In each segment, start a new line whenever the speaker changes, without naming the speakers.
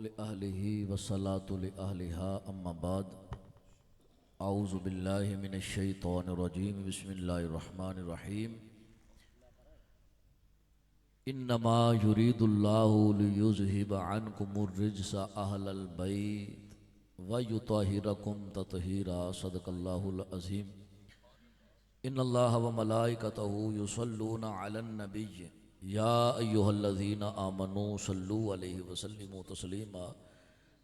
لأهله والصلاة لأهلها أما بعد أعوذ بالله من الشيطان الرجيم بسم الله الرحمن الرحيم إنما يريد الله ليذهب عنكم الرجس أهل البيت ويطهركم تطهيرا صدق الله العظيم إن الله وملائكته يصلون على النبي یا ایھا الذین آمنوا صلوا علیہ وسلموا تسلیما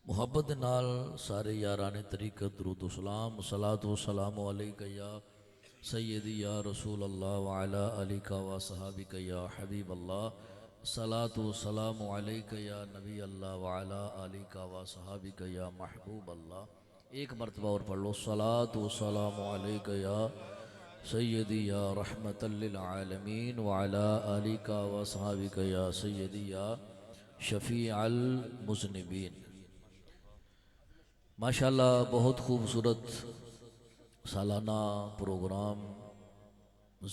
محبت نال سارے یاران طریقت درود و سلام صلاۃ و سلام علیک یا سیدی یا رسول اللہ وعلی آلک و صحابک یا حبیب اللہ صلاۃ و سلام علیک یا نبی اللہ وعلی آلک و صحابک یا محبوب اللہ. ایک مرتبہ اور پڑھ لو صلاۃ و سلام علیک یا سیدی یا رحمت للعالمین وعلا آلک و صحابک یا سیدی یا شفیع المذنبین. ماشاءاللہ بہت خوبصورت سالانہ پروگرام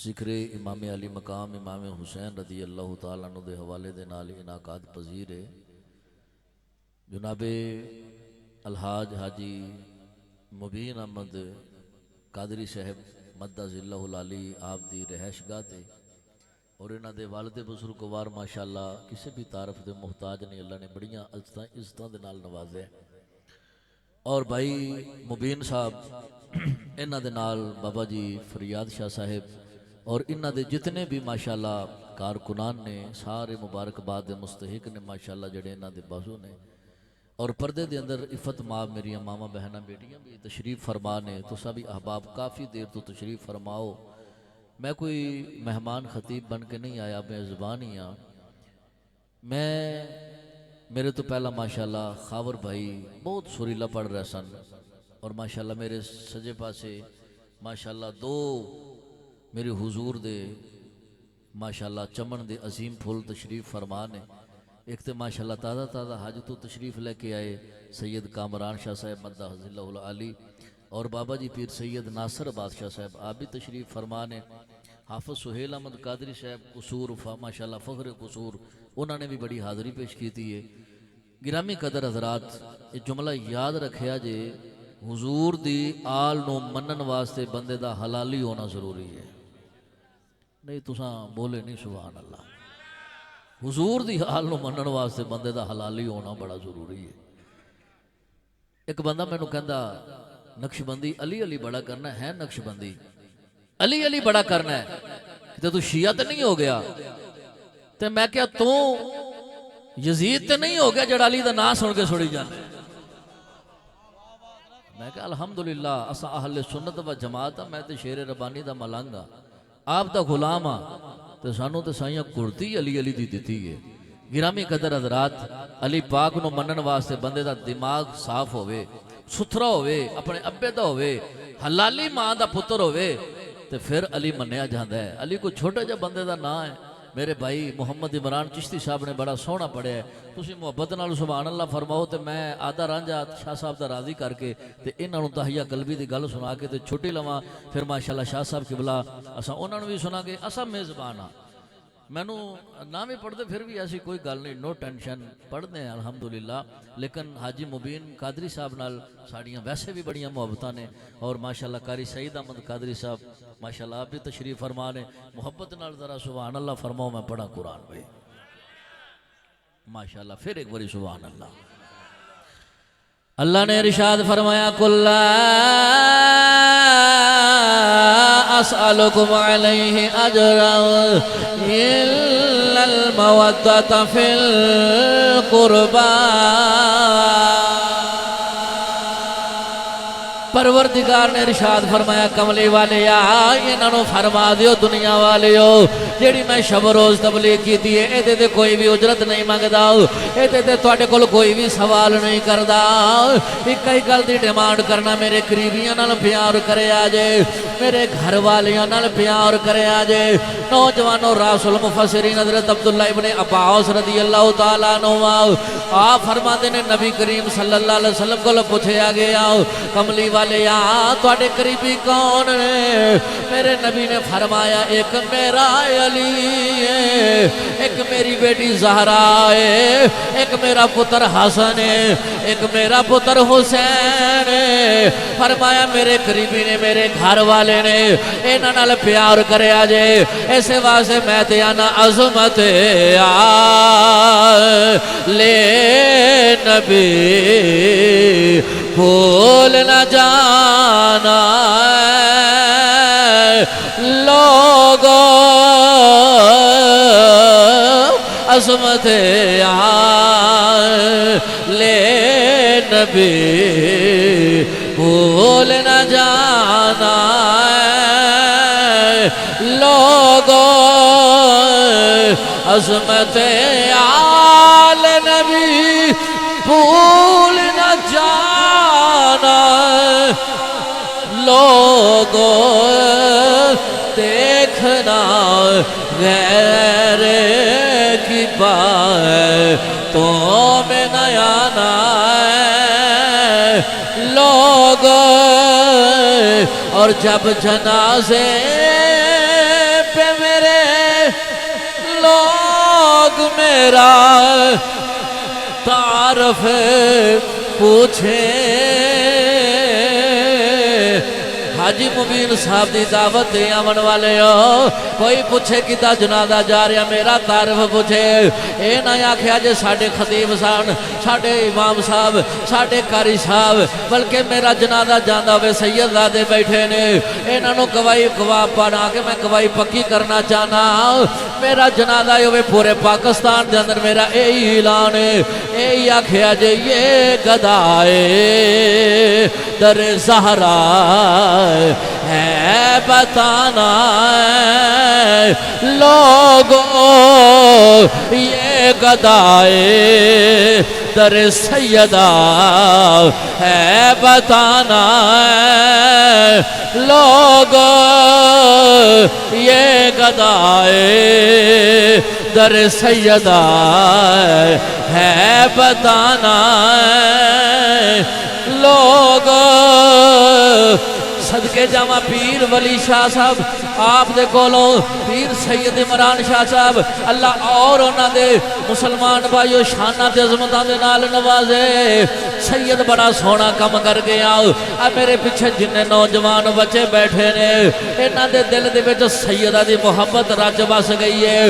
ذکر امام علی مقام امام حسین رضی اللہ تعالیٰ عنہ دے حوالے دے نال انعقاد پذیر ہے. جناب الحاج حاجی مبین احمد قادری صاحب مدہ ذلہ العالی آپ دی رہائش گاہ تے اور انہاں دے والد بزرگوار ماشاءاللہ کسی بھی تعارف دے محتاج نہیں، اللہ نے بڑیاں عزتاں دے نال نوازے. اور بھائی مبین صاحب انہاں دے نال بابا جی فریاد شاہ صاحب اور انہاں دے جتنے بھی ماشاءاللہ کارکنان نے سارے مبارکباد دے مستحق نے ماشاءاللہ جڑے انہاں دے بازو نے. اور پردے دے اندر عفت ماں میری ماما بہنہ بیٹیاں بھی تشریف فرما نے. تو سبھی احباب کافی دیر تو تشریف فرماؤ. میں کوئی مہمان خطیب بن کے نہیں آیا، میں زبان ہی ہاں. میرے تو پہلا ماشاءاللہ خاور بھائی بہت سریلا پڑھ رہے سن اور ماشاءاللہ میرے سجے پاسے ماشاءاللہ دو میرے حضور دے ماشاءاللہ چمن دے عظیم پھول تشریف فرما نے. ایک تو ماشاءاللہ تازہ تازہ حج تو تشریف لے کے آئے سید کامران شاہ صاحب مدہ ذلہ العالی اور بابا جی پیر سید ناصر بادشاہ صاحب آپ بھی تشریف فرمانے. حافظ سہیل احمد قادری صاحب قصور ماشاءاللہ فخر قصور انہوں نے بھی بڑی حاضری پیش کی تھی. گرامی قدر حضرات یہ جملہ یاد رکھیا جے حضور دی آل نو منن واسطے بندے دا حلالی ہونا ضروری ہے. نہیں تساں بولے نہیں سبحان اللہ. حضور دی حال نو منن واسطے بندے دا حلالی ہونا بڑا ضروری ہے. ایک بندہ میں نو کہندا نقش بندی علی علی بڑا کرنا ہے، نقش بندی علی علی بڑا کرنا ہے تے تو شیعہ تے نہیں ہو گیا. تے میں کیا تو یزید تے نہیں ہو گیا جڑا علی دا نام سن کے سڑی جانے. میں کہا الحمدللہ اسا اہل سنت و جماعت میں تے شیر ربانی دا ملانگا آپ دا غلام ہاں تے سانو تے سائیاں کرتی علی علی دی دیتی ہے. گرامی قدر حضرات علی پاک نو منن واسطے بندے دا دماغ صاف ہوئے، ستھرا ہوئے، اپنے ابے دا ہوئے، حلالی ماں دا پتر ہوئے تے پھر علی منیا جاندہ ہے. علی کو چھوٹا جا بندے دا نا ہے. میرے بھائی محمد عمران چشتی صاحب نے بڑا سونا پڑھیا ہے. تسی محبت نال سبحان اللہ فرماؤ تے میں آدھا رانجا شاہ صاحب دا راضی کر کے تے انہاں نوں تحیہ قلبی دی گل سنا کے تے چھوٹی لواں پھر ماشاءاللہ شاہ صاحب قبلہ اساں انہاں نوں بھی سنا کے اساں میزبان ہاں. میں نو نام ہی پڑھتے پھر بھی ایسی کوئی گل نہیں، نو ٹینشن پڑھتے ہیں الحمدللہ. لیکن حاجی مبین قادری صاحب نال ساڑیاں ویسے بھی بڑیاں محبتاں نے اور ماشاءاللہ قاری سعید احمد قادری صاحب ماشاءاللہ آپ بھی تشریف فرما نے. محبت نال ذرا سبحان اللہ فرماؤ. میں پڑھا قرآن بھائی ماشاءاللہ پھر ایک باری سبحان اللہ. اللہ نے ارشاد فرمایا قل لا اسألکم علیہ اجرا الا المودۃ فی القربى. پروردگار نے ارشاد فرمایا کملی والے انہاں نوں فرما دیو دنیا والیو جیڑی میں شب روز تبلیغ کیتی ہے اے تے کوئی بھی اجرت نہیں منگدا، اے تے تواڈے کول کوئی بھی سوال نہیں کردا. ایک ہی گل دی ڈیمانڈ کرنا میرے قریبیاں نال پیار کریا جے، میرے گھر والیاں نال پیار کریا جے. نوجوانوں راس المفسرین حضرت عبداللہ ابن عباس رضی اللہ تعالیٰ عنہ آپ فرماتے نے نبی کریم صلی اللہ علیہ وسلم کو پوچھا گیا کملی والے تواڈے قریبی کون نے؟ میرے نبی نے فرمایا ایک میرا علی ہے، ایک میری بیٹی زہرا ہے، ایک میرا پتر حسن ہے، ایک میرا پتر حسین ہے۔ فرمایا میرے قریبی نے، میرے گھر والے نے، انہاں نال پیار کریا جے، ایسے واسطے میں تے آنا عظمت لے نبی بھول نہ جانا لوگوں، عظمت لے نبی بھول نہ جانا لوگوں، عظمت آل نبی بھول نہ جانا لوگوں، دیکھنا غیر کی بات تو میں نہ آنا لوگوں، اور جب جنازے پہ میرے لوگ میرا تعارف پوچھیں، حاجی مبین صاحب دی دعوت دے آمن والے ہو، کوئی پوچھے کتا جنازہ جا رہا میرا تعارف پوچھے، اے نہ آکھیا جے ساڑھے خطیب صاحب، ساڑھے امام صاحب، ساڑھے قاری صاحب، بلکہ میرا جنازہ جاندہ ہوئے سید زادے بیٹھے نے، انہوں نے گواہی گواہ پڑھا کہ میں گواہی پکی کرنا چاہنا، میرا جنازہ ہوئے پورے پاکستان دے اندر میرا اے اعلان ہے، اے آکھیا جے یہ گدائے در زہرا ہے بتانا لوگوں، یہ گدائے در سیدہ ہے بتانا لوگوں، یہ گدائے در سیدہ ہے بتانا لوگوں، صدقے جامع پیر ولی شاہ صاحب آپ دے کولوں، پیر سید عمران شاہ صاحب اللہ اور انہاں دے مسلمان بھائیو شانہ تے عظمتاں دے نال نوازے، سید بڑا سونا کم کر گیا، اب میرے پیچھے جنہیں نوجوان بچے بیٹھے نے، انہاں دے دل دے وچ سیدہ دی محبت رج بس گئی ہے،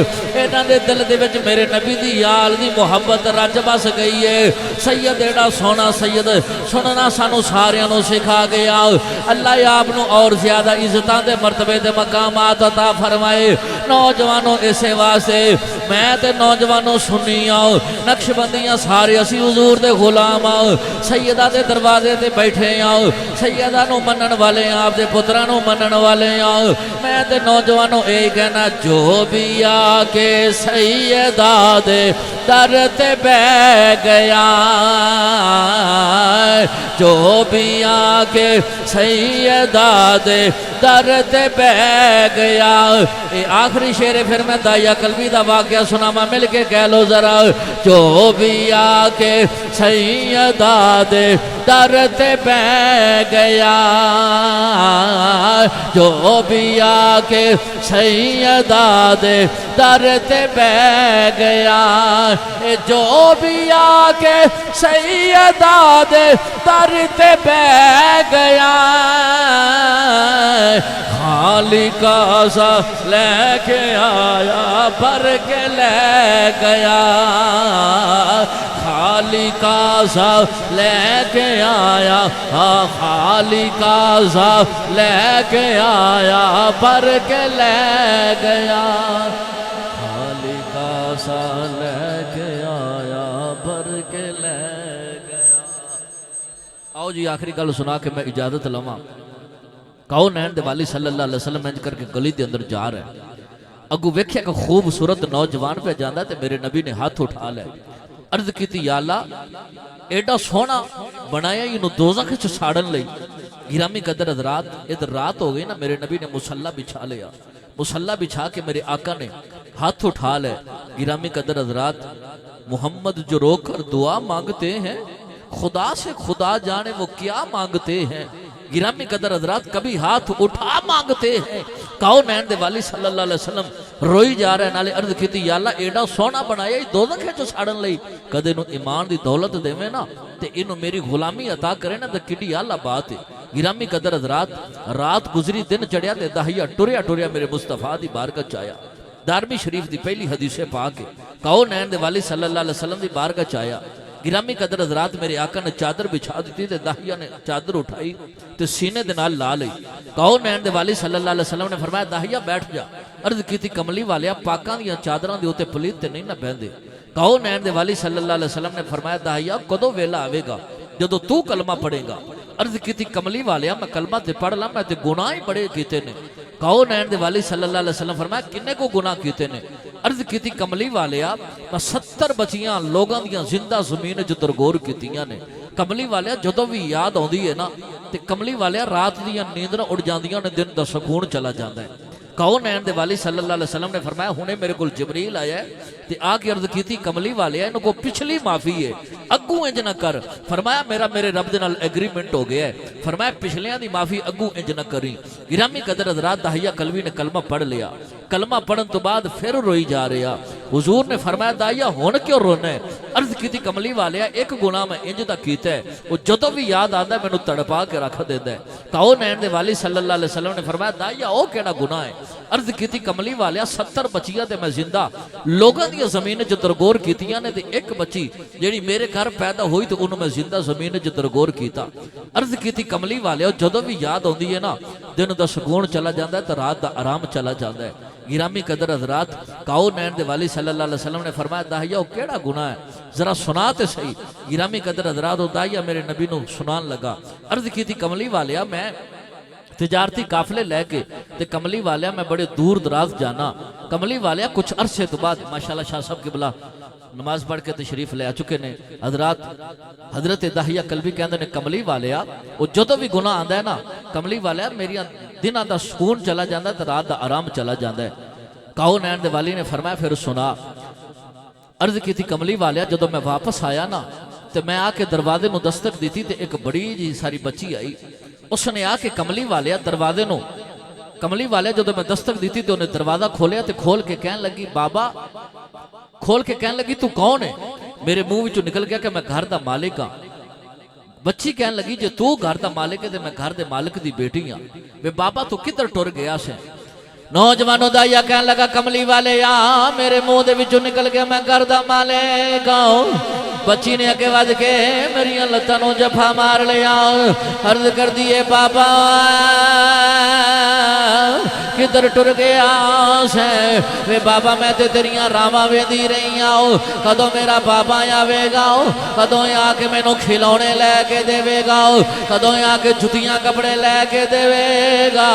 انہاں دے دل دے وچ میرے نبی دی یال دی محبت رج بس گئی ہے، سید ایڈا سونا سید سننا سانو ساریاں نو سکھا گیا، اللہ آپ نو اور زیادہ عزتاں دے مرتبے دے مقامات عطا فرمائے۔ نوجوانوں اسے واسطے میں تے نوجوانوں سنی آؤ، نقش بندیاں سارے اسی حضور دے غلام آؤ، سیدہ دے دروازے تے بیٹھے آؤ، سیدہ نو منن والے آپ دے پترہ نو منن والے آؤ، میں تے نوجوانوں اے کہنا جو بھی آکے سیدہ دے در تے بے گیا، جو بھی آکے سیدہ دے در تے بے گیا، اے آخری شعر پھر میں دائیا قلبی دا واقعہ سنا میں مل کے کہہ لو ذرا، جو بھی آکے سیدہ دے در تے بے گیا، جو بھی آکے سیدہ دے در تے بے گیا، جو بھی آکے سیدہ دے در تے بے گیا، خالی کاسا لے کے آیا بھر کے لے گیا، خالی کاسا لے کے آیا، خالی کاسا لے کے آیا بھر کے لے گیا، خالی کاسا لے کے آیا بھر کے لے گیا۔ آؤ جی آخری گل سنا کے میں اجازت لواں۔ کون نین دے والی صلی اللہ علیہ وسلم انج کر کے گلی دے اندر جا رہا ہے، اگو ویکھیا کہ خوبصورت نوجوان پہ جاندہ تے میرے نبی نے ہاتھ اٹھا لے، عرض کیتی یا اللہ ایڈا سونا بنایا انہوں دوزخ چ ساڑن لئی۔ گرامی قدر حضرات ادھر رات ہو گئی نا، میرے نبی نے مصلی بچھا لیا، مصلی بچھا کے میرے آقا نے ہاتھ اٹھا لے۔ گرامی قدر حضرات محمد جو رو کر دعا مانگتے ہیں، خدا سے خدا جانے وہ کیا مانگتے ہیں، گرامی قدر حضرات کبھی ہاتھ اٹھا مانگتے ہیں کونین دے والی صلی اللہ علیہ وسلم روئی جا رہے ہیں نالے عرض کیتی یا اللہ ایڈا سونا بنایا ہی دوزخ ہے جو ساڑن لئی کدے نو ایمان دی دولت دے میں نا تے انو میری غلامی عطا کرے نا تے کڈی اللہ بات ہے گرامی قدر حضرات رات گزری دن چڑھیا تے دہیا ٹریا ٹریا میرے مصطفیٰ دی بارگاہ چایا دارمی شریف دی پہلی حدیث پاک ہے کونین دے والی صلی اللہ علیہ وسلم دی بارگاہ چایا گرامی قدر حضرات میرے آقا نے چادر بچھا دیتی تے داہیہ نے چادر اٹھائی تے سینے دے نال لا لئی کونین دے والی صلی اللہ علیہ وسلم نے فرمایا داہیہ بیٹھ جا عرض کی تھی کملی والیا پاکاں دیاں چادراں دے ہوتے پلیت تے نہیں نہ بہندے کونین دے والی صلی اللہ علیہ وسلم نے فرمایا داہیہ کدو ویلا آوے گا جدو تو کلمہ پڑھے گا عرض کی تھی کملی والیا میں کلمہ تے پڑھ لا میں تے گناہ ہی بڑے کیتے نے کونین دے والی صلی اللہ علیہ وسلم فرمایا کنے کو گناہ کیتے نے عرض کی تھی کملی والیا میں 70 بچیاں لوگاں دیاں زندہ زمین جو درگور کیتیاں نے کملی والیا جدو بھی یاد ہوندی ہے نا تے کملی والیا رات دیاں نیندراں اڑ جاندیاں نے دن دا سکون چلا جاندا ہے کونین دے والی صلی اللہ علیہ وسلم نے فرمایا ہونے میرے کل جبریل آیا ہے تے آکے عرض کی تھی کملی والیا انہوں کو پچھلی معافی ہے اگوں انج نہ کر فرمایا میرے رب دے نال ایگریمنٹ ہو گیا ہے فرمایا پچھلیاں دی معافی اگوں انج نہ کری گرامی قدر حضرات داہیہ کلوی نے کلمہ پڑھ لیا کلمہ پڑھن تو بعد پھر روئی جا رہا حضور نے فرمایا داہیہ ہون کیوں رونا ہے عرض کی تھی کملی والیا ایک گناہ میں انج دا کیتا ہے وہ جدو بھی یاد آندا ہے میں تڑپا کے رکھ دیتا ہے کونین دے والی صلی اللہ علیہ وسلم نے فرمایا داہیہ او کیڑا گناہ ہے عرض کی تھی کملی والیا 70 بچیاں تے میں زندہ لوگاں دیا زمین جو درگور کیتیاں نے تے ایک بچی جیڑی میرے گھر پیدا ہوئی تو انہوں میں زندہ زمین جو درگور کیتا عرض کی تھی کملی والیا جدو بھی یاد ہوندی ہے نا دن دا سکون چلا جاندہ ہے تو رات دا آرام چلا جاندہ ہے گرامی قدر حضرات کونین دے والی صلی اللہ علیہ وسلم نے فرمایا داہیہ وہ کیڑا گناہ ہے ذرا سناتے صحیح گرامی قدر حضرات داہیہ میرے نبی نو سنان لگا عرض کی تھی کملی والیا میں تجارتی قافلے لے کے تے کملی والیا میں بڑے دور دراز جانا کملی والیا کچھ عرصے تو بعد ماشاءاللہ شاہ صاحب کی بلا نماز پڑھ کے تشریف لے آ چکے نے حضرات حضرت داہیہ کلبی کہندے نے کملی والیا وہ جدو بھی گناہ آندا ہے نا کملی والیا میری دناں دا سکون چلا جاندا ہے تے رات دا آرام چلا جاندا ہے کونین دے والی نے فرمایا پھر سنا عرض کی تھی کملی والیا جدو میں واپس آیا نا تے میں آ کے دروازے نو دستک دیتی تے ایک بڑی جی ساری بچی آئی اس نے آ کے کملی والیا دروازے نو کملی والیا جدو میں دستک دیتی تے انہیں دروازہ کھولیا تے کھول کے کہنے لگی بابا کھول کے کہنے لگی تو کون ہے میرے منہ وچوں نکل گیا کہ میں گھر دا مالک ہاں بچی کہنے لگی جے تو گھر دا مالک ہے تے میں گھر دے مالک دی بیٹی ہاں وے بابا تو کدھر ٹر گیا سے نوجوانوں دا یا کہنے لگا کملی والے یا میرے منہ دے وچوں نکل گیا میں گھر دا مالک ہاں بچی نے اگے ود کے میری لتاں نوں جفا مار لیا عرض کر دیے بابا کدھر ٹر گیا سے وے بابا میں تے تیریاں راواں ویندی رہی ہوں کدوں میرا بابا آوے گا کدوں آ کے مینوں کھلونے لے کے دے گا کدوں آ کے جتیاں کپڑے لے کے دے گا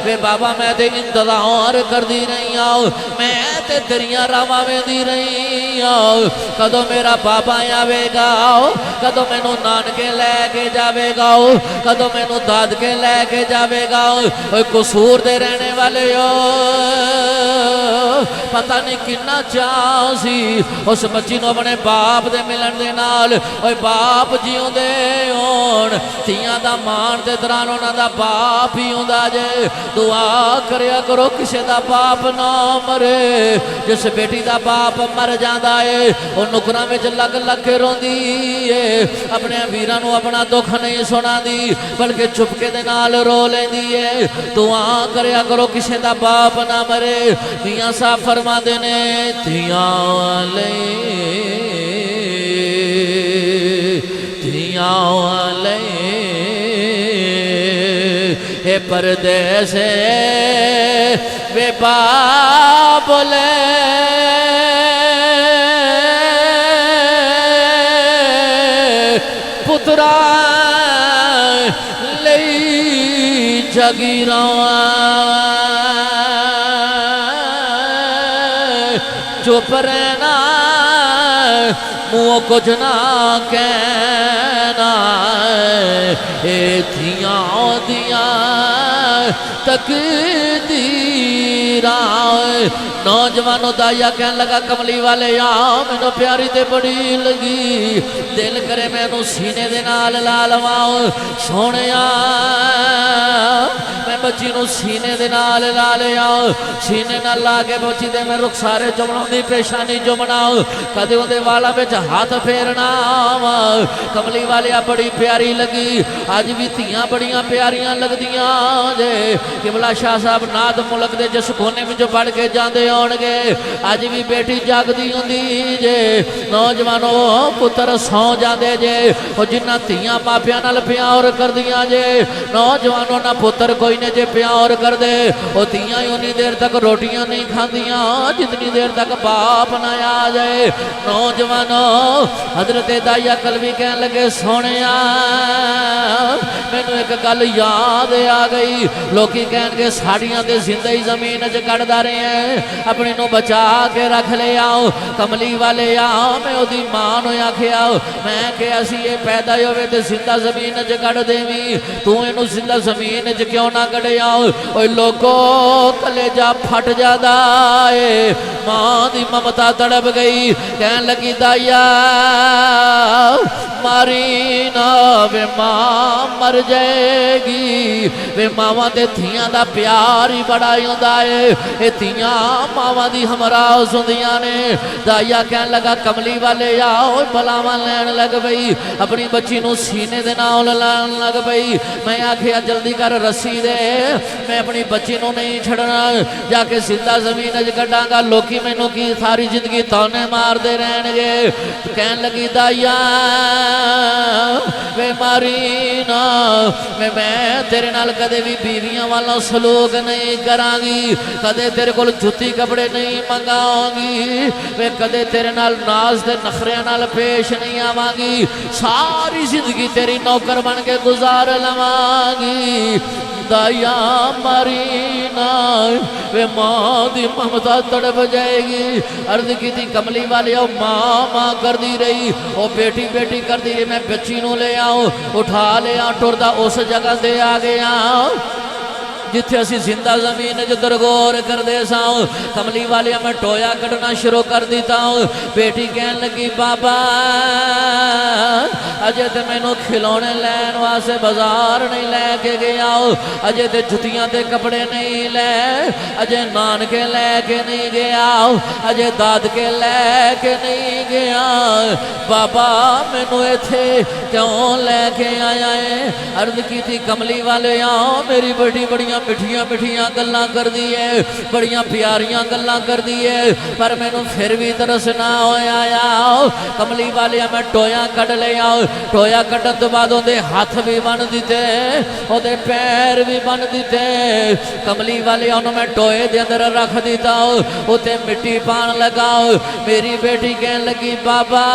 وے بابا میں تے انتظار کر دی رہی ہوں میں تے تیریاں راواں ویندی رہی ہوں کدوں میرا بابا آوے گا کدوں مینوں نانکے لے کے جاوے گا کدوں مینوں دادکے لے کے جاوے گا اوے قصور دے رہنے والے پتہ نہیں کنا چاہ سی اس بچی نو اپنے باپ دے ملن دے نال اوے باپ جیوں دے ہون تیاں دا مان تے دران انہاں دا باپ ہی ہوندا جے دعا کریا کرو کسے دا باپ نہ مرے جس بیٹی دا باپ مر جاندا ہے او نکراں وچ لگ لگ کے روندی ہے اپنے ویراں نو اپنا دکھ نہیں سناندی بلکہ چپکے دے نال رو لیندی ہے دعا کریا کرو کسے دا باپ نہ مرے میاں صاحب فرما دینے تیاں لے اے پردیسے بے باپ لے پترا لئی جگیراں چپ رہنا منہ کچھ نہ کہنا اے تھیاں دیاں تقدیراں نوجوانوں دائیا کہنے لگا کملی والے یا مینوں پیاری تے بڑی لگی دل کرے مینوں سینے دے نال لا لواں سونیا میں بچی نو سینے دے نال لا لیا سینے نال لا کے بچی دے میں رخسارے چمڑاؤں دی پیشانی چمڑاؤں کدے اون دے والا وچ ہاتھ پھیرنا کملی والیا بڑی پیاری لگی اج بھی تھیاں بڑیاں پیاریاں لگدیاں جے قبلہ شاہ صاحب ناد ملک دے جس کونے وچ پڑھ کے جاندے ہون گے اج بھی بیٹی جاگدی ہوندی جے نوجوانوں پتر سو جاندے جے او جنہ تھیاں ماپیاں نال پیار کردیاں جے نوجوانوں نہ پتر کوئی نے جے پیار کر دے او تھیاں ہی انہی دیر تک روٹیاں نہیں کھاندیاں جتنی دیر تک باپ نہ آ جائے نوجوانوں حضرت دائیا کلوی کہنے لگے سونیا مینوں ایک گل یاد آ گئی لوکی کہن گے ساڑیاں دے زندہ ہی زمین چ کڑدا رہے ہیں اپنی نو بچا کے رکھ لے آؤ کملی والے آؤ میں او دی ماں نو آکھیا میں کہ اسی یہ پیدا ہوئے تے زندہ زمین چ کڑ دیویں تو اینو زندہ زمین چ کیوں نہ کڑے آؤ اوے لوگو کلیجہ پھٹ جادا اے ماں دی ممتا تڑپ گئی کہن لگی دائیا ماری نا وے ماں مر جائے گی وے ماواں تے تھیاں دا پیار ہی بڑا ہی ہوندا اے اے تھیاں ماواں دی ہمراہ ہوندیاں نے دائیا کہن لگا کملی والے آؤ بلاواں لین لگ پئی اپنی بچی نو سینے دے نال لین لگ پئی میں آکھیا جلدی کر رسی دے میں اپنی بچی نو نہیں چھڑنا جا کے زندہ زمین اج کڈاں گا لوکی مینوں کی ساری زندگی تانے مار دے رہن گے کہن لگی دائیا وے ماری نا میں تیرے نال کدے بھی بیویاں والا سلوک نہیں کراں گی کدے تیرے کول جُتی کپڑے نہیں منگاؤں گی وے کدے تیرے نال ناز تے نخریاں نال پیش نہیں آواں گی ساری زندگی تیری نوکر بن کے گزار لواں گی دائیا ماری نا وے ماں دی ممتا تڑپ جائے گی عرض کی تھی کملی والے او ماں ماں کر دی رہی او بیٹی بیٹی کر دی رہی میں بچی نو لے آؤں اٹھا لے آؤں ٹردہ اس جگہ دے آگے آؤں جتھے اسی زندہ زمین جو درگور کر دے ساؤں کملی والیا میں ٹویا کٹنا شروع کر دیتا ہوں بیٹی کہن لگی بابا اجے تے مینوں کھلونے لین واسے بازار نہیں لے کے گیا اجے تے جتیاں تے کپڑے نہیں لے اجے نان کے لے کے نہیں گیا اجے داد کے لے کے نہیں گیا بابا مینوں ایتھے کیوں لے کے آیا ہے عرض کی تھی کملی والے آؤ میری بڑی بڑیاں مٹھیاں مٹھیاں گلاں کر دیئے بڑیاں پیاریاں گلاں کر دیئے پر مینوں پھر بھی ترس نہ ہویا آیا کملی والے میں ٹویا کٹ لے آؤ ٹویا کٹن تو بعد دے ہاتھ بھی بن دیتے او دے پیر بھی بن دیتے کملی والے انہوں میں ٹوئے دے اندر رکھ دیتا او تے مٹی پان لگاؤ میری بیٹی کہن لگی بابا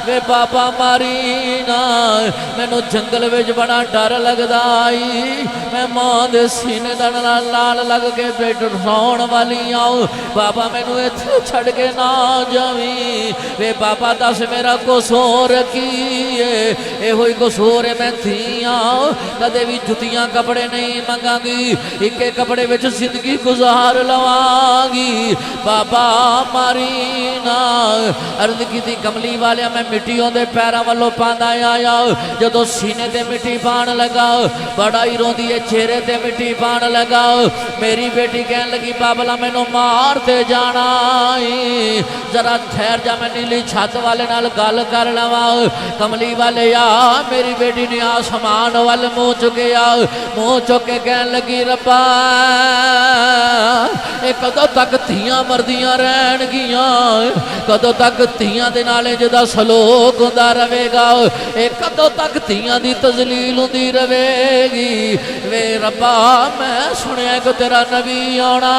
وے بابا ماری نا مینوں جنگل وچ بڑا ڈر لگدا آئی میں ماں دے سینے دا لال لگ کے بیٹھ سون والی آؤ بابا مینوں ایتھے چھڑ کے نہ جاویں وے بابا دس میرا قصور کی ہے اے ہوئی قصور ہے میں تھیاں کدے بھی جتیاں کپڑے نہیں منگاں گی اکے کپڑے وچ زندگی گزار لواں گی بابا ماری نا عرض کیتی کملی والیا میں مٹیوں دے پیراں والوں پاندا آیا جدوں سینے تے مٹی پان لگا بڑا ہی روندی ہے چہرے تے مٹی پان لگا میری بیٹی کہن لگی بابلا مینوں مار تے جانا ذرا ٹھہر جا میں نیلی چھت والے نال گل کر لواں کملی والے آ میری بیٹی نے آسمان وال منہ چکیا منہ چک کے کہن لگی ربا اے کدوں تک تھیاں مردیاں رہن گیاں کدوں تک تھیاں دے نالے جدا سلوک ہوندا رہے گا اے کدوں تک تھیاں دی تذلیل ہوندی رہے گی وے ربا میں سنیا کہ تیرا نبی آنا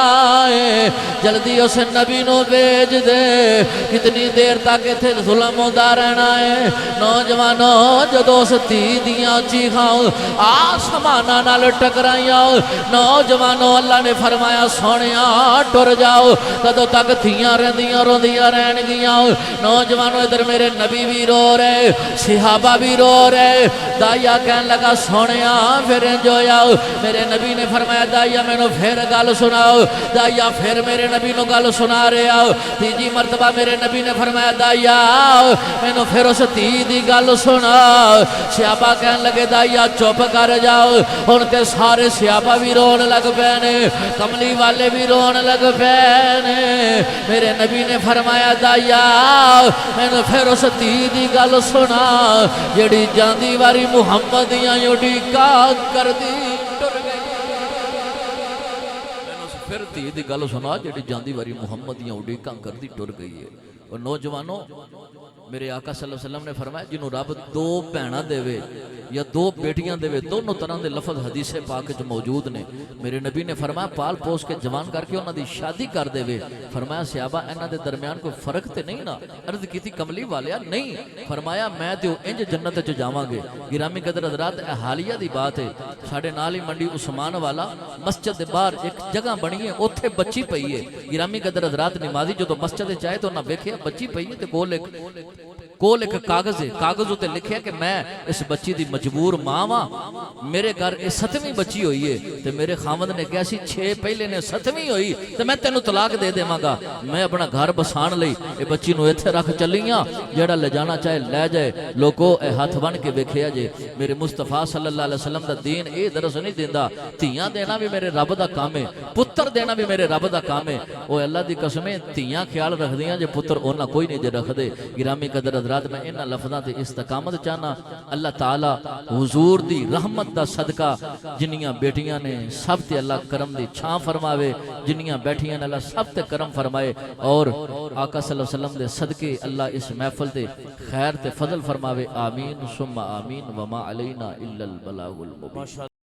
ہے جلدی اس نبی نو بھیج دے کتنی دیر تک ایتھے ظلم ہوندا رہنا ہے نوجوانوں جدو اس دھی دیاں چیخاں آسماناں نال ٹکرائیاں نوجوانوں اللہ نے فرمایا سونیاں ٹر جاؤ کدو تک دھیاں رہندیاں روندیاں رہن گیاں نوجوانوں ادھر میرے نبی بھی رو رہے صحابہ بھی رو رہے دائیا کہن لگا سونیاں پھر انجویا میرے نبی نے فرمایا دائیا میں نو پھر گل سناؤ دائیا پھر میرے نبی نو گل سنا رہے آؤ تیجی مرتبہ میرے نبی نے فرمایا دائیا میں نو پھر اس تی دی گل سنا صحابہ کہن لگے دائیا چپ کر جاؤ ان کے سارے صحابہ بھی رون لگ پینے کملی والے بھی رون لگ پینے میرے نبی نے فرمایا دائیا میں نو پھر اس تی دی گل سنا جڑی جاندی واری محمدیاں یوڈی کا کر دی ٹر گئی میں نو پھر تی دی گل سنا جڑی جاندی واری محمدیاں یوڈی کا کر دی ٹر گئی ہے اور نوجوانوں میرے آقا صلی اللہ علیہ وسلم نے فرمایا جنہوں رب دو بہناں دے وے یا دو بیٹیاں دے وے دونوں طرح دے لفظ حدیث پاک جو موجود نے میرے نبی نے فرمایا پال پوس کے جوان کر کے انہاں دی شادی کر دے وے فرمایا صحابہ انہاں دے درمیان کوئی فرق تے نہیں نا عرض کی تھی کملی والیا نہیں فرمایا میں تے انج جنت چ جاواں گے گرامی قدر حضرات حالیہ دی بات ہے ساڈے نال ہی منڈی عثمان والا مسجد دے باہر ایک جگہ بنی ہے اوتھے بچی پئی ہے گرامی قدر حضرات نمازی جو مسجد چائے تو انہاں ویکھیا بچی پئی ہے تے کول ایک کاغذ ہے کاغذ ہوتے لکھیا کہ میں اس بچی دی مجبور ماں ہاں میرے گھر یہ 7ویں بچی ہوئی ہے تے میرے خامد نے کہا سی 6 پہلے نے 7ویں ہوئی تے میں تینوں طلاق دے دیواں گا میں اپنا گھر بسان لئی اے بچی نو ایتھے رکھ چلیاں جیڑا لے جانا چاہے لے جائے لوگو اے ہاتھ بن کے ویکھیا جے میرے مصطفیٰ صلی اللہ علیہ وسلم دا دین اے درس نہیں دیندا تیاں دینا بھی میرے رب دا کام ہے پتر دینا بھی میرے رب دا کام ہے او اللہ دی قسمیں تیاں خیال رکھ دیاں جے پتر اونا کوئی نہیں جے رکھ دے گرامی قدر حضرات میں انہاں لفظاں تے استقامت چاہنا اللہ تعالی حضور دی رحمت دا صدقہ جنیاں بیٹیاں نے سب تے اللہ کرم دی چھاں فرماوے جنیاں بیٹھیاں نے اللہ سب تے کرم فرمائے اور آقا صلی اللہ علیہ وسلم دے صدقے اللہ اس محفل تے خیر تے فضل فرماوے آمین ثم آمین وما علینا الا البلاغ المبین